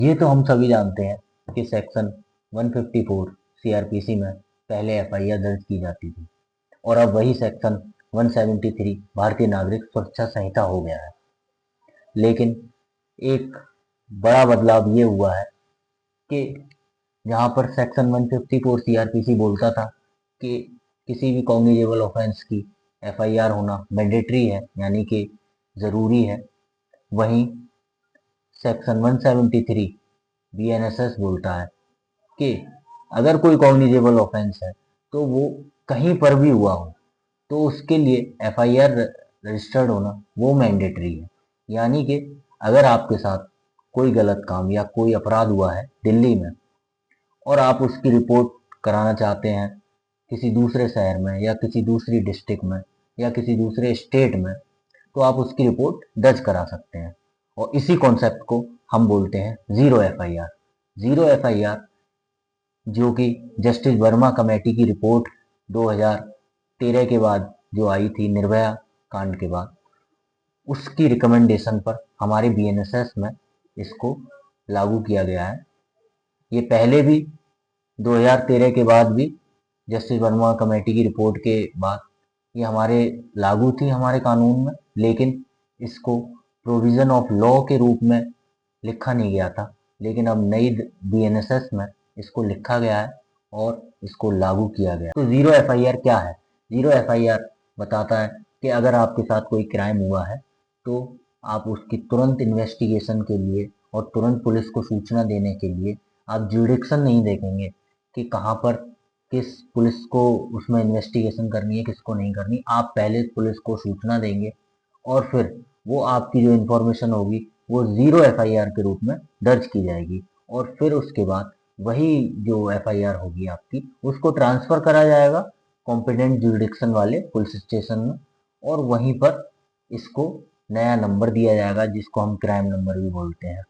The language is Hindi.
ये तो हम सभी जानते हैं कि सेक्शन 154 सीआरपीसी में पहले एफआईआर दर्ज की जाती थी और अब वही सेक्शन 173 भारतीय नागरिक सुरक्षा संहिता हो गया है। लेकिन एक बड़ा बदलाव ये हुआ है कि जहाँ पर सेक्शन 154 सीआरपीसी बोलता था कि किसी भी कॉग्निजेबल ऑफेंस की एफआईआर होना मैंडेटरी है, यानी कि ज़रूरी है, वहीं सेक्शन 173 बीएनएसएस बोलता है कि अगर कोई कॉग्निजेबल ऑफेंस है तो वो कहीं पर भी हुआ हो तो उसके लिए एफआईआर रजिस्टर्ड होना वो मैंडेटरी है। यानी कि अगर आपके साथ कोई गलत काम या कोई अपराध हुआ है दिल्ली में और आप उसकी रिपोर्ट कराना चाहते हैं किसी दूसरे शहर में या किसी दूसरी डिस्ट्रिक्ट में या किसी दूसरे स्टेट में, तो आप उसकी रिपोर्ट दर्ज करा सकते हैं। और इसी कॉन्सेप्ट को हम बोलते हैं जीरो एफआईआर। जीरो एफआईआर जो कि जस्टिस वर्मा कमेटी की रिपोर्ट 2013 के बाद जो आई थी, निर्भया कांड के बाद, उसकी रिकमेंडेशन पर हमारे बीएनएसएस में इसको लागू किया गया है। ये पहले भी 2013 के बाद भी जस्टिस वर्मा कमेटी की रिपोर्ट के बाद ये हमारे लागू थी हमारे कानून में, लेकिन इसको प्रोविजन ऑफ लॉ के रूप में लिखा नहीं गया था। लेकिन अब नई बीएनएसएस में इसको लिखा गया है और इसको लागू किया गया। तो जीरो एफआईआर क्या है? जीरो एफआईआर बताता है कि अगर आपके साथ कोई क्राइम हुआ है तो आप उसकी तुरंत इन्वेस्टिगेशन के लिए और तुरंत पुलिस को सूचना देने के लिए आप ज्यूडिक्शन नहीं देखेंगे कि कहाँ पर किस पुलिस को उसमें इन्वेस्टिगेशन करनी है, किसको नहीं करनी। आप पहले पुलिस को सूचना देंगे और फिर वो आपकी जो इन्फॉर्मेशन होगी वो जीरो एफआईआर के रूप में दर्ज की जाएगी और फिर उसके बाद वही जो एफआईआर होगी आपकी उसको ट्रांसफर करा जाएगा कॉम्पिटेंट ज्यूरिडिक्शन वाले पुलिस स्टेशन में और वहीं पर इसको नया नंबर दिया जाएगा जिसको हम क्राइम नंबर भी बोलते हैं।